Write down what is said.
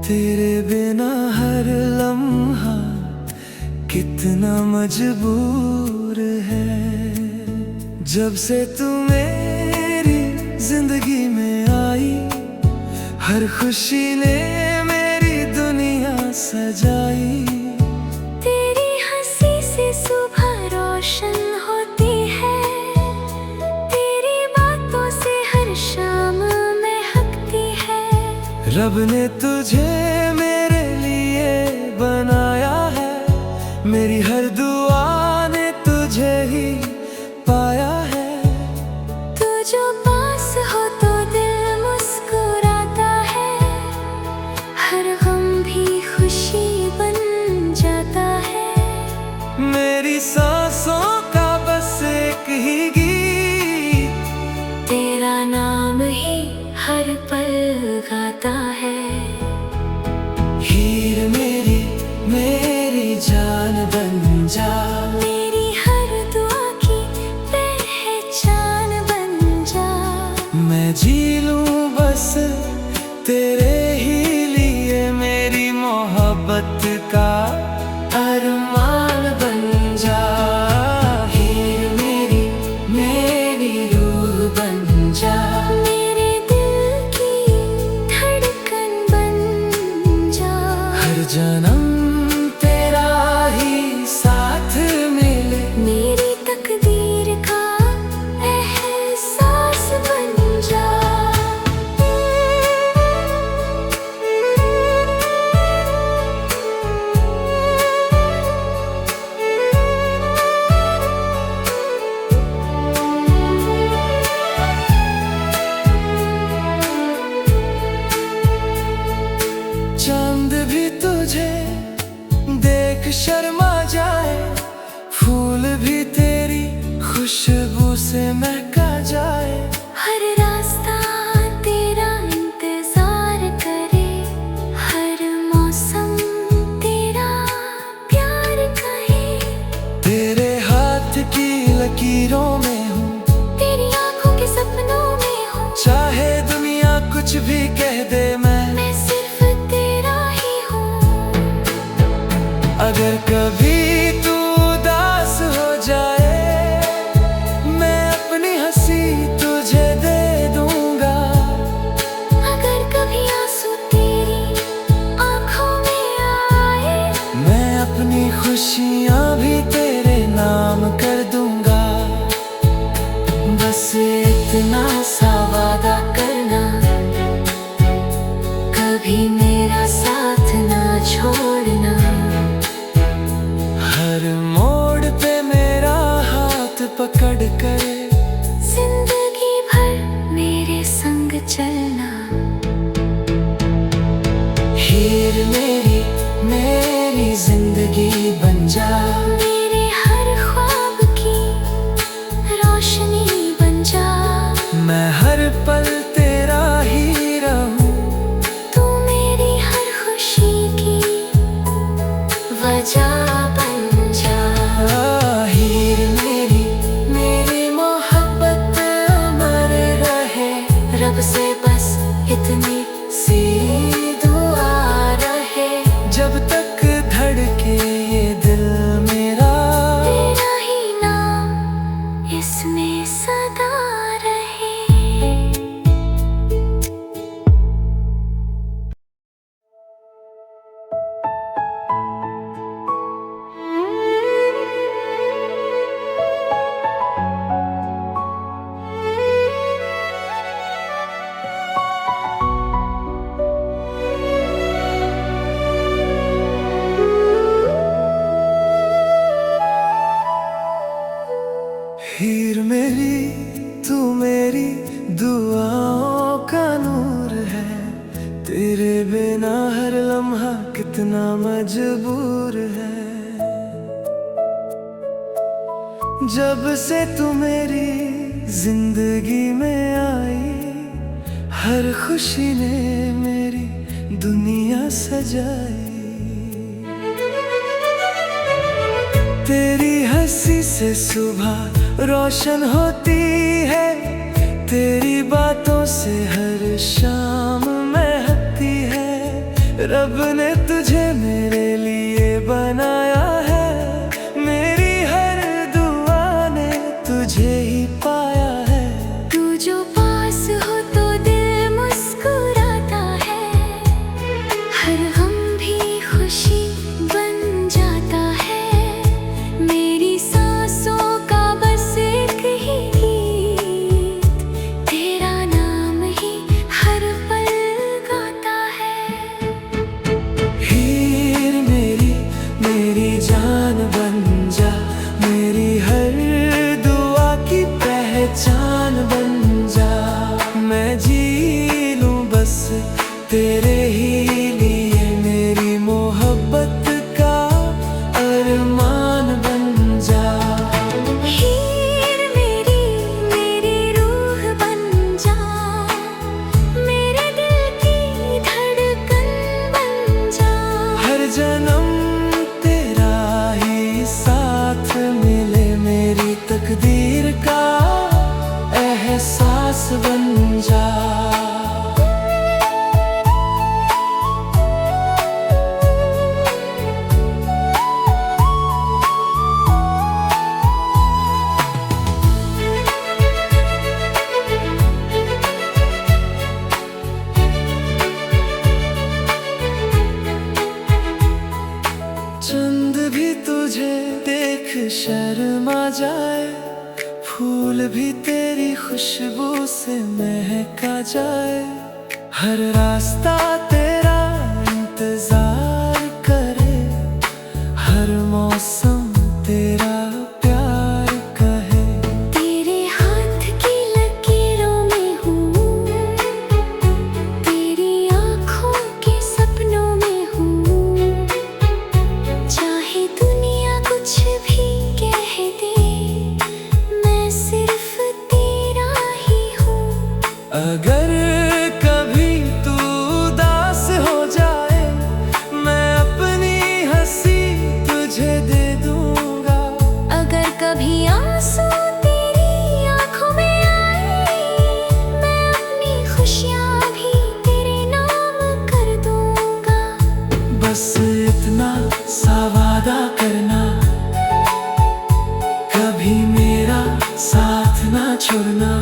तेरे बिना हर लम्हा कितना मजबूर है। जब से तू मेरी जिंदगी में आई, हर खुशी ने मेरी दुनिया सजाई। तेरी हंसी से सुबह रोशन होती है, तेरी बातों से हर शाम महकती है। रब ने तुझे मेरे लिए बनाया है, मेरी हर दुआ ने तुझे ही पाया है। तू जो पास हो तो दिल मुस्कुराता है, हर गम भी खुशी बन जाता है। मेरी सांसों का बस एक ही गीत, तेरा नाम ही हर पल गाता है। हीर मेरी मेरी जान बन जा, मेरी हर दुआ की पहचान बन जा। मैं जी लूं बस तेरे ही लिए, मेरी मोहब्बत का अरमान बन जा। हीर मेरी मेरी रूह बन जा, मेरे दिल की धड़कन बन जा। हर जन्म तेरा ही साथ मिले, मेरी तकदीर का एहसास बन जा। चांद भी तुझे देख शर्मा जाए, फूल भी तेरी खुशबू से महका जाए। हर रास्ता तेरा इंतजार करे, हर मौसम तेरा प्यार कहे। तेरे हाथ की लकीरों में हूँ, तेरी आंखों के सपनों में हूँ। चाहे दुनिया कुछ भी कह दे, मैं सिर्फ तेरा ही हूँ। अगर कभी तू उदास हो जाए, मैं अपनी हंसी तुझे दे दूंगा। अगर कभी आंसू तेरी आंखों में आए, मैं अपनी खुशियाँ भी तेरे नाम कर दूंगा। बस इतना सा वादा करना, कभी मेरा साथ ना छोड़ना। हर मोड़ पे मेरा हाथ पकड़ कर जिंदगी भर मेरे संग चलना। हीर मेरी मेरी जिंदगी बन जा, मेरे हर ख्वाब की रोशनी बन जा। मैं हर पल तेरा ही रहूं, तू मेरी हर खुशी की वजह बन जा। हीर मेरी मेरी मोहब्बत अमर रहे, रब से बस इतनी सी दुआ रहे। जब तक धड़के ये दिल मेरा, तेरा ही नाम इसमें सदा रहे। हीर मेरी तू मेरी दुआओं का नूर है, तेरे बिना हर लम्हा कितना मजबूर है। जब से तू मेरी जिंदगी में आई, हर खुशी ने मेरी दुनिया सजाई। तेरी हंसी से सुबह रोशन होती है, तेरी बातों से हर शाम महकती है। रब ने तुझे मेरे लिए बनाया है, मेरी हर दुआ ने तुझे ही पाया है। तू जो पास हो तो दिल मुस्कुराता है, हर गम भी खुशी बन जाता है। मेरी सांसों का बस एक ही गीत, तेरा नाम ही हर पल गाता है। हीर मेरी जान बन जा, मेरी हर दुआ की पहचान बन जा। मैं जी लूं बस तेरे ही लिए, मेरी मोहब्बत का अरमान बन जा। हीर मेरी रूह बन जा, मेरे दिल की धड़कन बन जा। हर जन्म तेरा ही साथ मिले, मेरी तकदीर का एहसास बन जा। चंद भी तुझे देख शर्मा जाए, फूल भी तेरी खुशबू से महका जाए। हर रास्ता तेरा इंतजार करे, हर मौसम तेरा प्यार कहे। तेरे हाथ की लकीरों में हूँ, तेरी आँखों के सपनों में हूँ। चाहे दुनिया कुछ भी कह दे, मैं सिर्फ तेरा ही हूँ। अगर कभी तू उदास हो जाए, मैं अपनी हंसी तुझे दे दूंगा। अगर कभी आंसू तेरी आँखों में आए, मैं अपनी खुशियाँ भी तेरे नाम कर दूंगा। बस इतना सा वादा करना, कभी मेरा साथ ना छोड़ना।